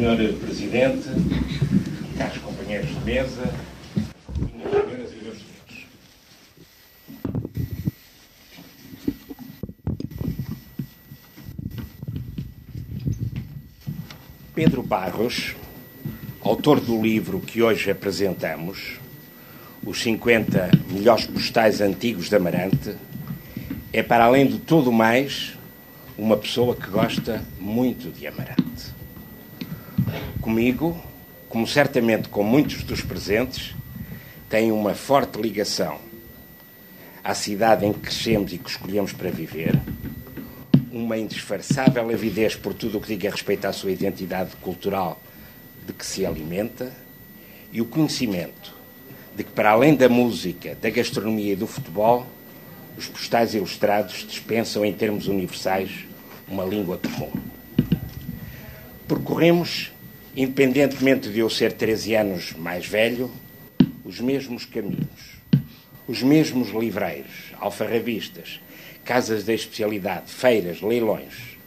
Sr. Presidente, caros companheiros de mesa, minhas senhoras e meus senhores. Pedro Barros, autor do livro que hoje apresentamos, Os 50 melhores postais antigos de Amarante, é, para além de tudo mais, uma pessoa que gosta muito de Amarante. Comigo, como certamente com muitos dos presentes, tem uma forte ligação à cidade em que crescemos e que escolhemos para viver, uma indisfarçável avidez por tudo o que diga respeito à sua identidade cultural de que se alimenta e o conhecimento de que, para além da música, da gastronomia e do futebol, os postais ilustrados dispensam, em termos universais, uma língua comum. Percorremos, independentemente de eu ser 13 anos mais velho, os mesmos caminhos, os mesmos livreiros, alfarrabistas, casas de especialidade, feiras, leilões.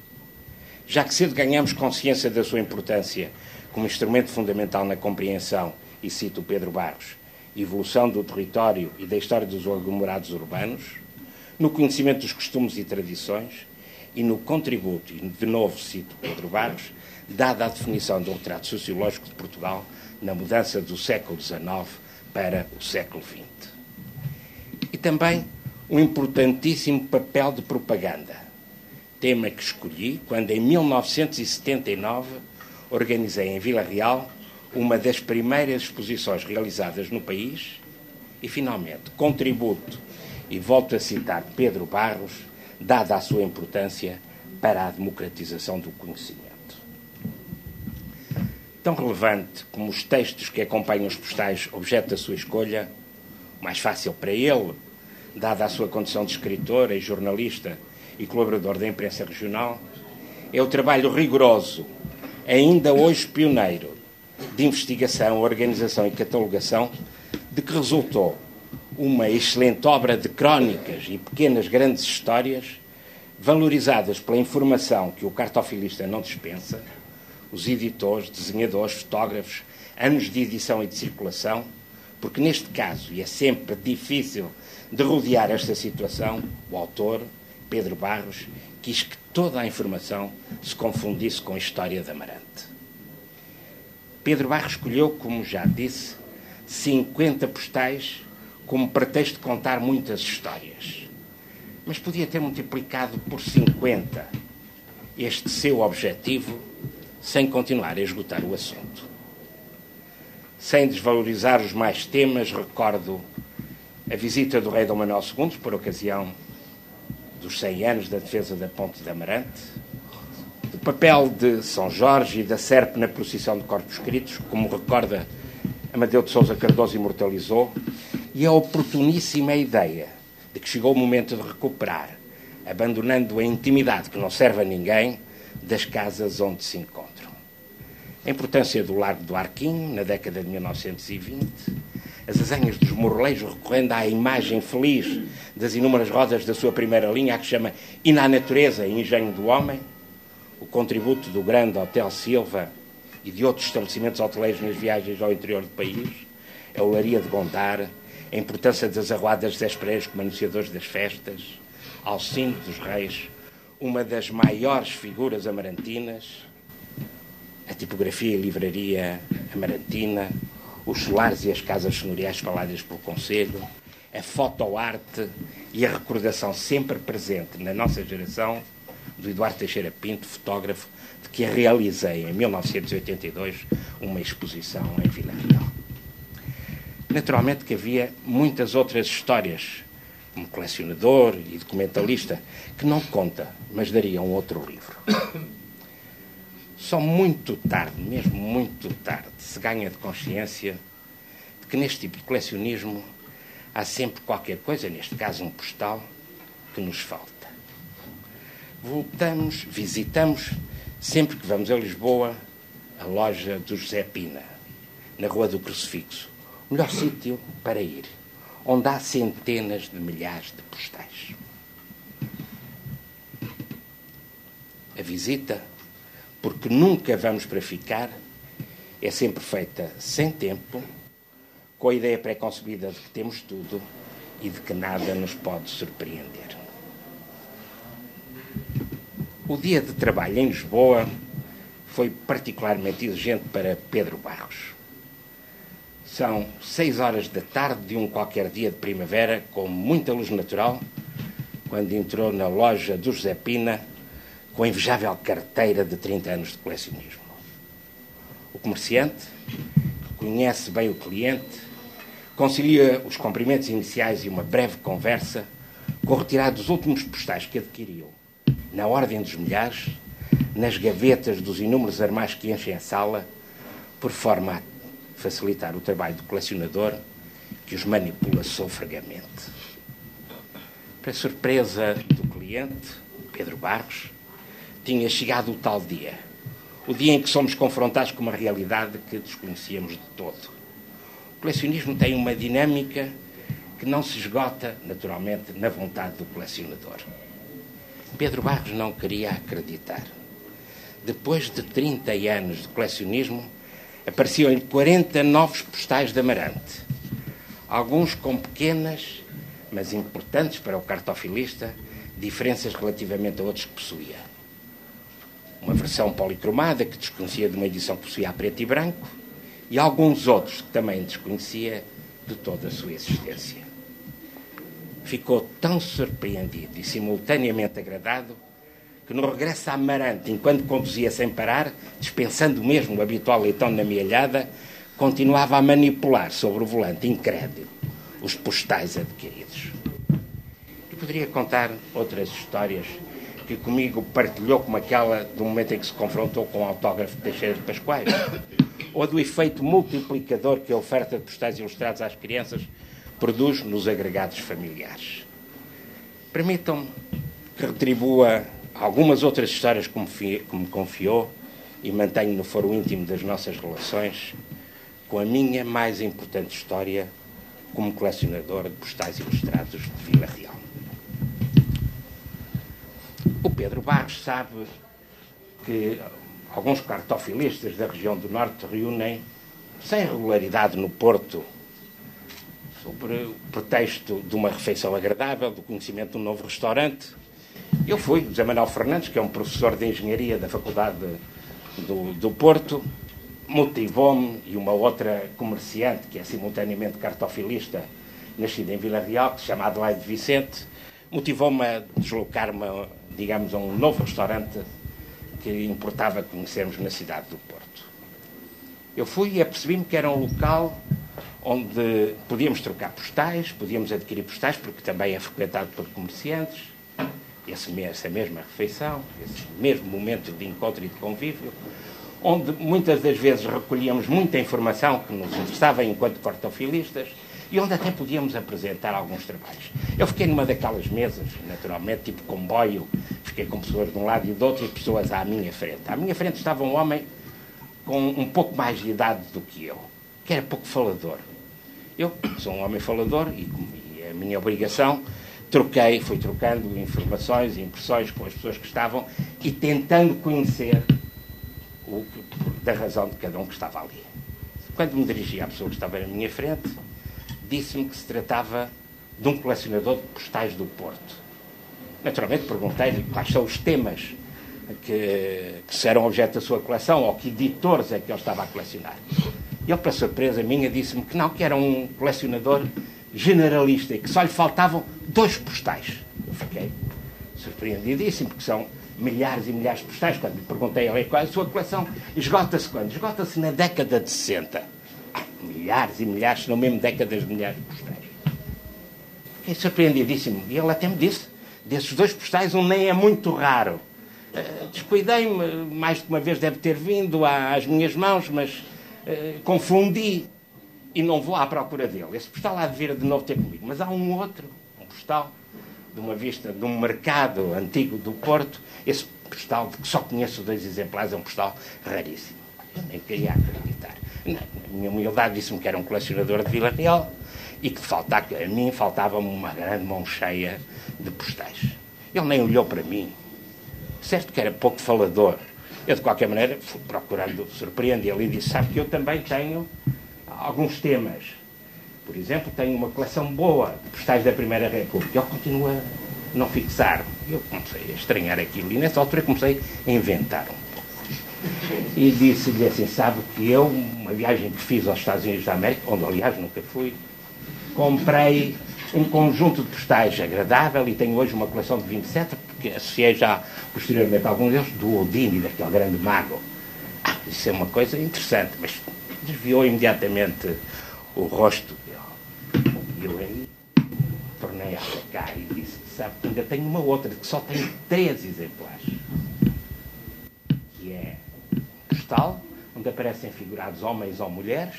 Já que cedo ganhamos consciência da sua importância como instrumento fundamental na compreensão, e cito Pedro Barros, evolução do território e da história dos aglomerados urbanos, no conhecimento dos costumes e tradições e no contributo, e de novo cito Pedro Barros, dada a definição do retrato sociológico de Portugal na mudança do século XIX para o século XX. E também um importantíssimo papel de propaganda, tema que escolhi quando, em 1979, organizei em Vila Real uma das primeiras exposições realizadas no país e, finalmente, contributo, e volto a citar Pedro Barros, dada a sua importância para a democratização do conhecimento. Tão relevante como os textos que acompanham os postais objeto da sua escolha, o mais fácil para ele, dada a sua condição de escritor e jornalista e colaborador da imprensa regional, é o trabalho rigoroso, ainda hoje pioneiro, de investigação, organização e catalogação, de que resultou uma excelente obra de crónicas e pequenas grandes histórias, valorizadas pela informação que o cartofilista não dispensa, os editores, desenhadores, fotógrafos, anos de edição e de circulação, porque neste caso, e é sempre difícil de rodear esta situação, o autor, Pedro Barros, quis que toda a informação se confundisse com a história de Amarante. Pedro Barros escolheu, como já disse, 50 postais como pretexto de contar muitas histórias. Mas podia ter multiplicado por 50 este seu objetivo sem continuar a esgotar o assunto. Sem desvalorizar os mais temas, recordo a visita do rei Dom Manuel II, por ocasião dos 100 anos da defesa da Ponte de Amarante, o papel de São Jorge e da Serpe na procissão de corpos escritos, como recorda Amadeu de Sousa Cardoso imortalizou, e a oportuníssima ideia de que chegou o momento de recuperar, abandonando a intimidade que não serve a ninguém, das casas onde se encontram. A importância do Largo do Arquinho, na década de 1920, as azanhas dos morleiros recorrendo à imagem feliz das inúmeras rodas da sua primeira linha, a que chama E na Natureza, Engenho do Homem, o contributo do grande Hotel Silva e de outros estabelecimentos hoteleiros nas viagens ao interior do país, a Olaria de Gondar, a importância das arruadas das Pereiras como anunciadores das festas, Alcindo dos Reis, uma das maiores figuras amarantinas, a tipografia e livraria amarantina, os solares e as casas senhoriais espalhadas pelo Conselho, a fotoarte e a recordação sempre presente na nossa geração do Eduardo Teixeira Pinto, fotógrafo, de que realizei em 1982 uma exposição em Vila Real. Naturalmente que havia muitas outras histórias, como colecionador e documentalista, que não conta, mas daria um outro livro. Só muito tarde, mesmo muito tarde, se ganha de consciência de que neste tipo de colecionismo há sempre qualquer coisa, neste caso um postal, que nos falta. Visitamos, sempre que vamos a Lisboa, a loja do José Pina, na Rua do Crucifixo. O melhor sítio para ir, onde há centenas de milhares de postais. A visita, porque nunca vamos para ficar, é sempre feita sem tempo, com a ideia pré-concebida de que temos tudo e de que nada nos pode surpreender. O dia de trabalho em Lisboa foi particularmente exigente para Pedro Barros. São 6 horas da tarde de um qualquer dia de primavera, com muita luz natural, quando entrou na loja do José Pina com a invejável carteira de 30 anos de colecionismo. O comerciante, que conhece bem o cliente, concilia os cumprimentos iniciais e uma breve conversa com o retirado dos últimos postais que adquiriu, na ordem dos milhares, nas gavetas dos inúmeros armários que enchem a sala, por forma a facilitar o trabalho do colecionador, que os manipula sofregamente. Para surpresa do cliente, Pedro Barros, tinha chegado o tal dia, o dia em que somos confrontados com uma realidade que desconhecíamos de todo. O colecionismo tem uma dinâmica que não se esgota, naturalmente, na vontade do colecionador. Pedro Barros não queria acreditar. Depois de 30 anos de colecionismo, apareciam-lhe 40 novos postais de Amarante, alguns com pequenas, mas importantes para o cartofilista, diferenças relativamente a outros que possuía. Uma versão policromada que desconhecia de uma edição que possuía a preto e branco, e alguns outros que também desconhecia de toda a sua existência. Ficou tão surpreendido e simultaneamente agradado que no regresso a Amarante, enquanto conduzia sem parar, dispensando mesmo o habitual leitão na mealhada, continuava a manipular sobre o volante incrédulo os postais adquiridos. E poderia contar outras histórias que comigo partilhou, como aquela do momento em que se confrontou com o autógrafo de Teixeira de Pascoais, ou do efeito multiplicador que a oferta de postais ilustrados às crianças produz nos agregados familiares. Permitam-me que retribua algumas outras histórias que me confiou e mantenho no foro íntimo das nossas relações, com a minha mais importante história como colecionador de postais ilustrados de Vila Real. O Pedro Barros sabe que alguns cartofilistas da região do Norte reúnem sem regularidade no Porto, sob o pretexto de uma refeição agradável, do conhecimento de um novo restaurante. Eu fui, José Manuel Fernandes, que é um professor de engenharia da Faculdade do Porto, motivou-me, e uma outra comerciante, que é simultaneamente cartofilista, nascida em Vila Real, que se chama Adelaide Vicente, motivou-me a deslocar-me, digamos, a um novo restaurante que importava conhecermos na cidade do Porto. Eu fui e apercebi-me que era um local onde podíamos trocar postais, podíamos adquirir postais, porque também é frequentado por comerciantes, essa mesma refeição, esse mesmo momento de encontro e de convívio, onde muitas das vezes recolhíamos muita informação que nos interessava enquanto cartofilistas e onde até podíamos apresentar alguns trabalhos. Eu fiquei numa daquelas mesas, naturalmente, tipo comboio, fiquei com pessoas de um lado e do outro e pessoas à minha frente. À minha frente estava um homem com um pouco mais de idade do que eu, que era pouco falador. Eu sou um homem falador e a minha obrigação, fui trocando informações e impressões com as pessoas que estavam e tentando conhecer da razão de cada um que estava ali. Quando me dirigi à pessoa que estava na minha frente, disse-me que se tratava de um colecionador de postais do Porto. Naturalmente perguntei-lhe quais são os temas que serão objeto da sua coleção ou que editores é que ele estava a colecionar. E ele, para surpresa minha, disse-me que não, que era um colecionador generalista e que só lhe faltavam 2 postais. Eu fiquei surpreendidíssimo, porque são milhares e milhares de postais. Quando lhe perguntei a ele qual é a sua coleção, esgota-se quando? Esgota-se na década de 60. Milhares e milhares, se não mesmo décadas de milhares de postais. Fiquei surpreendidíssimo. E ele até me disse, desses 2 postais, um nem é muito raro. Descuidei-me, mais de uma vez deve ter vindo às minhas mãos, mas confundi e não vou à procura dele. Esse postal há de vir de novo ter comigo. Mas há um outro, um postal, de uma vista de um mercado antigo do Porto. Esse postal, de que só conheço 2 exemplares, é um postal raríssimo. Eu nem queria acreditar. A minha humildade disse-me que era um colecionador de Vila Real e que a mim faltava-me uma grande mão cheia de postais. Ele nem olhou para mim. Certo que era pouco falador, Eu, de qualquer maneira, fui procurando surpreendê-lo e disse, sabe que eu também tenho alguns temas. Por exemplo, tenho uma coleção boa de postais da Primeira República. Ele continua a não fixar. Eu comecei a estranhar aquilo e, nessa altura, comecei a inventar um pouco. E disse-lhe assim, sabe que eu, uma viagem que fiz aos Estados Unidos da América, onde, aliás, nunca fui, comprei um conjunto de postais agradável e tenho hoje uma coleção de 27, porque associei já posteriormente a alguns deles, do Odini, daquele grande mago. Isso é uma coisa interessante, mas desviou imediatamente o rosto dele. E eu aí tornei a atacar e disse, sabe que ainda tenho uma outra, que só tenho 3 exemplares, que é um postal, onde aparecem figurados homens ou mulheres,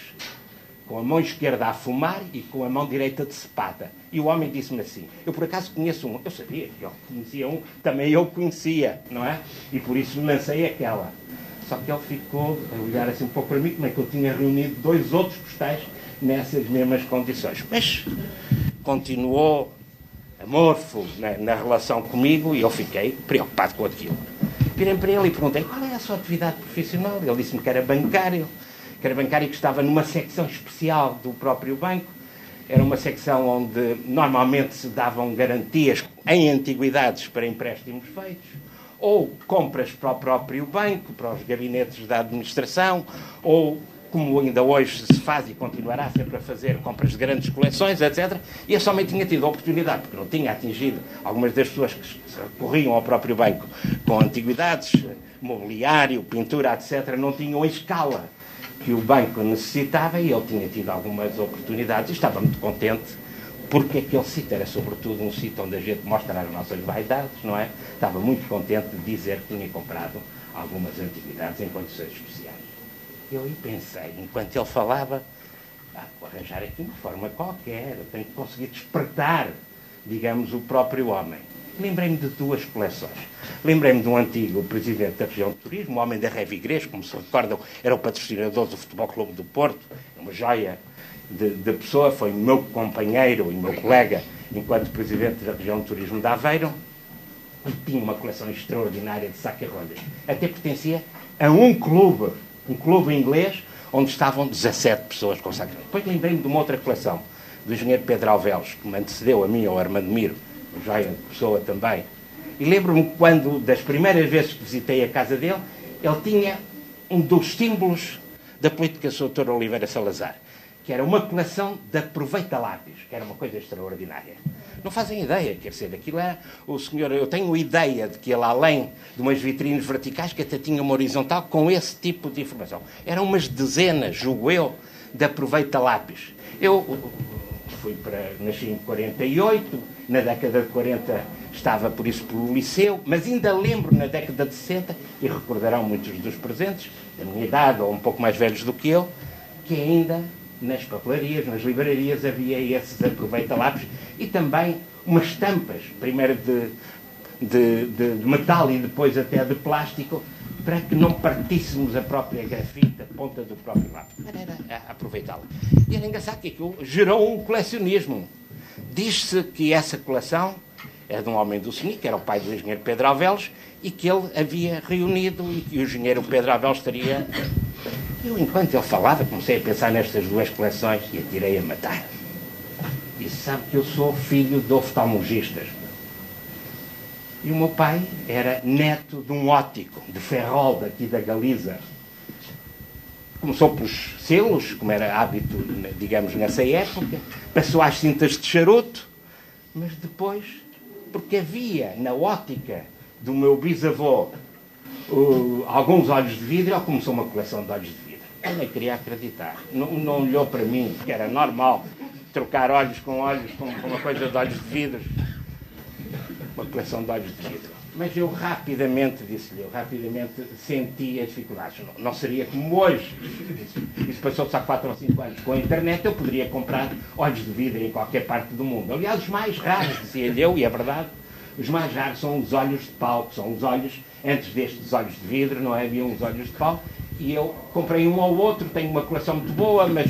com a mão esquerda a fumar e com a mão direita de cepata. E o homem disse-me assim, eu por acaso conheço um, eu sabia que ele conhecia um, também eu conhecia, não é? E por isso lancei aquela. Só que ele ficou a olhar assim um pouco para mim, como é que eu tinha reunido 2 outros postais nessas mesmas condições. Mas continuou amorfo na relação comigo e eu fiquei preocupado com aquilo. Virei para ele e perguntei, qual é a sua atividade profissional? Ele disse-me que era bancário. Que estava numa secção especial do próprio banco. Era uma secção onde normalmente se davam garantias em antiguidades para empréstimos feitos, ou compras para o próprio banco, para os gabinetes da administração, ou, como ainda hoje se faz e continuará sempre a fazer, compras de grandes coleções, etc. E eu somente tinha tido a oportunidade, porque não tinha atingido algumas das pessoas que recorriam ao próprio banco com antiguidades, mobiliário, pintura, etc., não tinham a escala que o banco necessitava e ele tinha tido algumas oportunidades e estava muito contente porque aquele sítio era sobretudo um sítio onde a gente mostra as nossas vaidades, não é? Estava muito contente de dizer que tinha comprado algumas antiguidades em condições especiais. Eu aí pensei, enquanto ele falava, vou arranjar aqui uma forma qualquer, eu tenho que conseguir despertar, digamos, o próprio homem. Lembrei-me de 2 coleções. Lembrei-me de um antigo presidente da região de turismo, um homem da Revigrês, como se recordam, era o patrocinador do Futebol Clube do Porto, uma joia de pessoa, foi meu companheiro e meu colega enquanto presidente da região de turismo de Aveiro, e tinha uma coleção extraordinária de saca-rolhas. Até pertencia a um clube inglês, onde estavam 17 pessoas com saca-rolhas. Depois lembrei-me de uma outra coleção, do engenheiro Pedro Alvelos, que me antecedeu a mim, ao Armando Miro, joia de pessoa também. E lembro-me quando, das primeiras vezes que visitei a casa dele, ele tinha um dos símbolos da política do Dr. Oliveira Salazar, que era uma coleção de aproveita-lápis, que era uma coisa extraordinária. Não fazem ideia, quer dizer, aquilo era o senhor, eu tenho ideia de que ele, além de umas vitrines verticais, que até tinha uma horizontal com esse tipo de informação. Eram umas dezenas, julgo eu, de aproveita-lápis. Eu nasci em 48, na década de 40 estava por isso pelo liceu, mas ainda lembro na década de 60, e recordarão muitos dos presentes, da minha idade ou um pouco mais velhos do que eu, que ainda nas papelarias, nas livrarias havia esses aproveita-lápis e também umas estampas, primeiro de metal e depois até de plástico, para que não partíssemos a própria grafite, a ponta do próprio lápis. Era aproveitá-la. E era engraçado que aquilo gerou um colecionismo. Diz-se que essa coleção é de um homem do Sini, que era o pai do engenheiro Pedro Alvelos, e que ele havia reunido e que o engenheiro Pedro Alvelos teria... Eu, enquanto ele falava, comecei a pensar nestas 2 coleções e atirei a matar. E sabe que eu sou filho de oftalmologistas. E o meu pai era neto de um óptico, de Ferrol, daqui da Galiza. Começou pelos selos, como era hábito, digamos, nessa época, passou às cintas de charuto, mas depois, porque havia na óptica do meu bisavô alguns olhos de vidro, ele começou uma coleção de olhos de vidro. Eu nem queria acreditar. Não olhou para mim, porque era normal trocar olhos com uma coisa de olhos de vidro. Uma coleção de olhos de vidro. Mas eu rapidamente, disse-lhe, senti as dificuldades. Não seria como hoje. Isso passou-se há 4 ou 5 anos. Com a internet eu poderia comprar olhos de vidro em qualquer parte do mundo. Aliás, os mais raros, dizia-lhe eu, e é verdade, os mais raros são os olhos de pau, que são os olhos, antes destes olhos de vidro, não é? Havia uns olhos de pau, e eu comprei um ou outro, tenho uma coleção muito boa, mas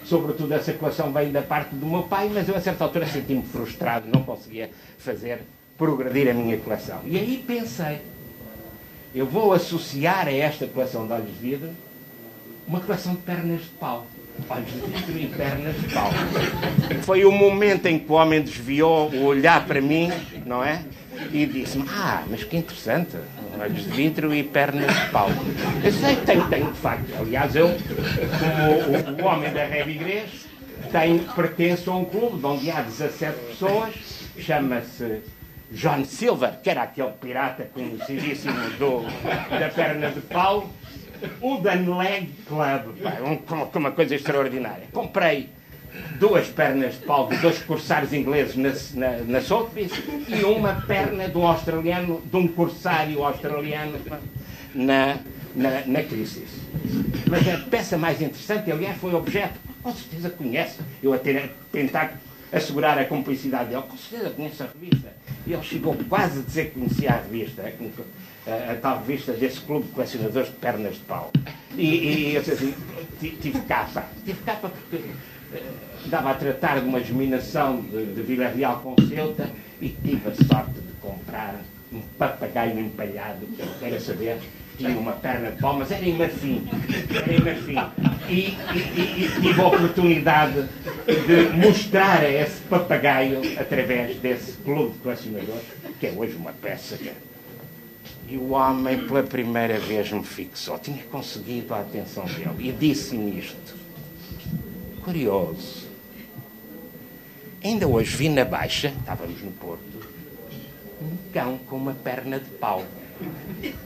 sobretudo essa coleção vem da parte do meu pai, mas eu a certa altura senti-me frustrado, não conseguia progredir a minha coleção. E aí pensei, eu vou associar a esta coleção de olhos de vidro uma coleção de pernas de pau. Olhos de vidro e pernas de pau. Foi o momento em que o homem desviou o olhar para mim, não é? E disse-me, mas que interessante, olhos de vidro e pernas de pau. Eu sei que tenho de facto. Aliás, eu, como o homem da Revigrês, pertenço a um clube onde há 17 pessoas, chama-se John Silver, que era aquele pirata conhecidíssimo da perna de pau, o Dan Leg Club, uma coisa extraordinária. Comprei 2 pernas de pau de 2 corsários ingleses na Sotheby's e uma perna de um corsário australiano na Christie's. Mas a peça mais interessante, aliás, foi o objeto. Com certeza conhece. Eu a tentar assegurar a cumplicidade dele. Com certeza conhece a revista. E ele chegou quase a dizer que conhecia a revista, a tal revista desse clube de colecionadores de pernas de pau. E eu disse assim, tive capa porque dava a tratar de uma germinação de Vila Real com Ceuta e tive a sorte de comprar um papagaio empalhado, que eu não quero saber, tinha uma perna de pau, mas era em marfim. E tive a oportunidade de mostrar a esse papagaio, através desse clube de colecionadores, que é hoje uma peça. E o homem, pela primeira vez, me fixou. Tinha conseguido a atenção dele. E disse-me isto. Curioso. Ainda hoje vi na Baixa, estávamos no Porto, um cão com uma perna de pau.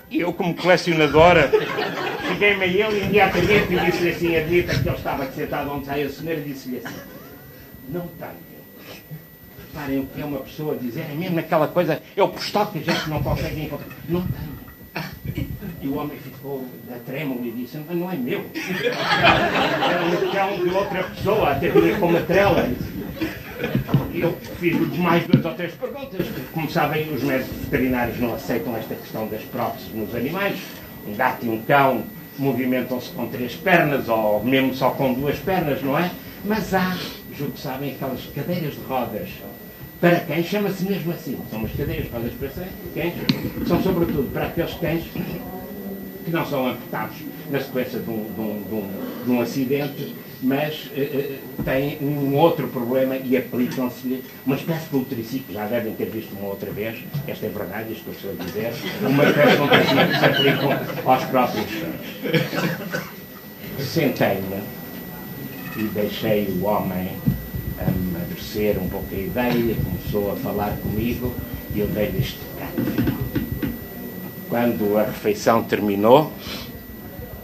E eu, como colecionadora, cheguei-me a ele imediatamente e disse-lhe assim, admita que ele estava sentado onde sai a senhora, e disse-lhe assim, não tenho. Reparem o que é uma pessoa dizer, é mesmo aquela coisa, é o postal que a gente não consegue encontrar. Não tenho. E o homem ficou a trêmulo e disse, mas não é meu. Era um cão de outra pessoa, até vinha com uma trela. Eu fiz mais 2 ou 3 perguntas. Como sabem, os médicos veterinários não aceitam esta questão das próteses nos animais. Um gato e um cão movimentam-se com 3 pernas, ou mesmo só com 2 pernas, não é? Mas há, julgo que sabem, aquelas cadeiras de rodas para cães, chama-se mesmo assim. São umas cadeiras de rodas para cães, são sobretudo para aqueles cães que não são amputados na sequência de um acidente, mas têm um outro problema e aplicam-se-lhe uma espécie de um triciclo. Já devem ter visto uma outra vez, esta é verdade, isto que eu estou a dizer, uma espécie de um triciclo que se aplicam aos próprios cães. Sentei-me e deixei o homem amadurecer um pouco a ideia, começou a falar comigo e eu dei-lhe este recado final. Quando a refeição terminou,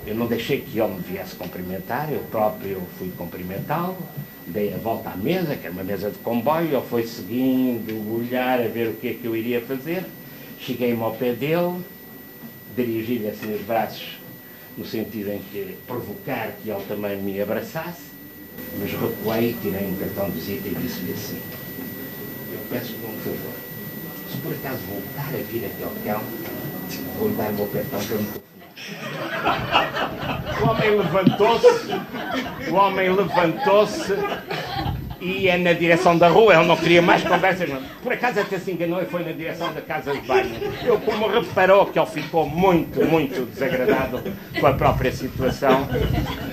eu não deixei que ele me viesse cumprimentar, eu próprio fui cumprimentá-lo, dei a volta à mesa, que era uma mesa de comboio, ele foi seguindo o olhar a ver o que é que eu iria fazer, cheguei-me ao pé dele, dirigi-lhe assim os braços no sentido em que provocar que ele também me abraçasse, mas recuei, tirei um cartão de visita e disse-lhe assim, eu peço-lhe um favor, se por acaso voltar a vir aquele cão, vou-lhe dar o meu cartão para me telefonar. O homem levantou-se e ia na direção da rua, ele não queria mais conversas. Por acaso até se enganou e foi na direção da casa de banho. Eu, como reparou que ele ficou muito desagradado com a própria situação,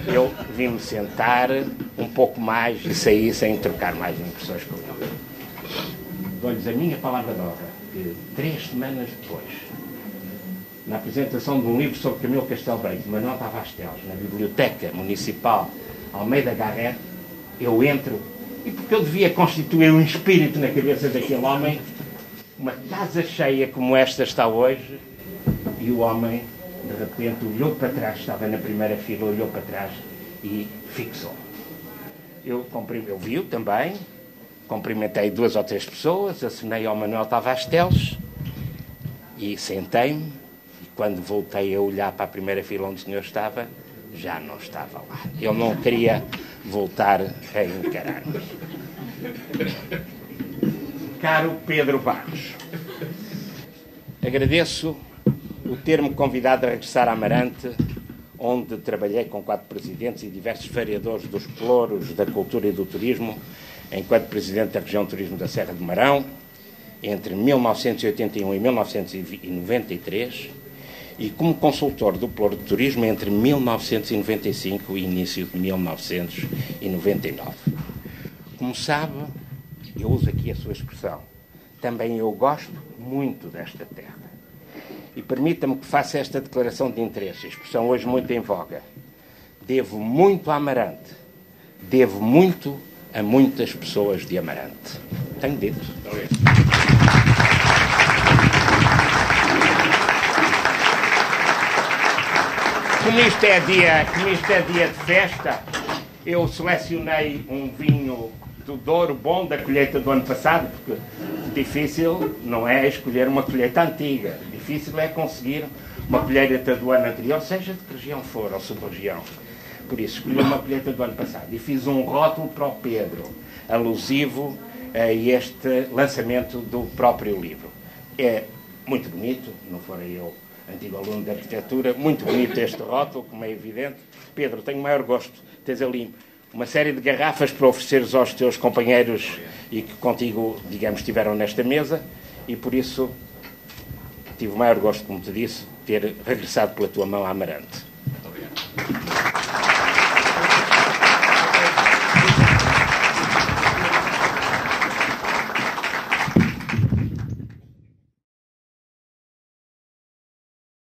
eu vim-me sentar um pouco mais e saí sem trocar mais impressões com ele. Dou-lhes a minha palavra de honra, que 3 semanas depois, na apresentação de um livro sobre Camilo Castelo Branco, Manuel Tavares Teles, na Biblioteca Municipal Almeida Garrett, eu entro, e porque eu devia constituir um espírito na cabeça daquele homem, uma casa cheia como esta está hoje, e o homem, de repente, olhou para trás, estava na primeira fila, olhou para trás e fixou. Eu vi-o também, cumprimentei 2 ou 3 pessoas, acenei ao Manuel Tavares Teles e sentei-me. Quando voltei a olhar para a primeira fila onde o senhor estava, já não estava lá. Ele não queria voltar a encarar-nos. Caro Pedro Barros, agradeço o ter-me convidado a regressar a Amarante, onde trabalhei com 4 presidentes e diversos vereadores dos pelouros da cultura e do turismo, enquanto presidente da região de turismo da Serra de Marão, entre 1981 e 1993, e como consultor do Pelouro de Turismo entre 1995 e início de 1999. Como sabe, eu uso aqui a sua expressão, também eu gosto muito desta terra. E permita-me que faça esta declaração de interesse, expressão hoje muito em voga. Devo muito a Amarante, devo muito a muitas pessoas de Amarante. Tenho dito. Como isto é dia de festa, eu selecionei um vinho do Douro bom da colheita do ano passado, porque difícil não é escolher uma colheita antiga, difícil é conseguir uma colheita do ano anterior, seja de que região for, ou sub-região. Por isso, escolhi uma colheita do ano passado e fiz um rótulo para o Pedro, alusivo a este lançamento do próprio livro. É muito bonito, não fora eu antigo aluno de arquitetura, muito bonito este rótulo, como é evidente. Pedro, tenho o maior gosto de teres ali uma série de garrafas para ofereceres aos teus companheiros e que contigo, digamos, estiveram nesta mesa, e por isso tive o maior gosto, como te disse, de ter regressado pela tua mão a Amarante.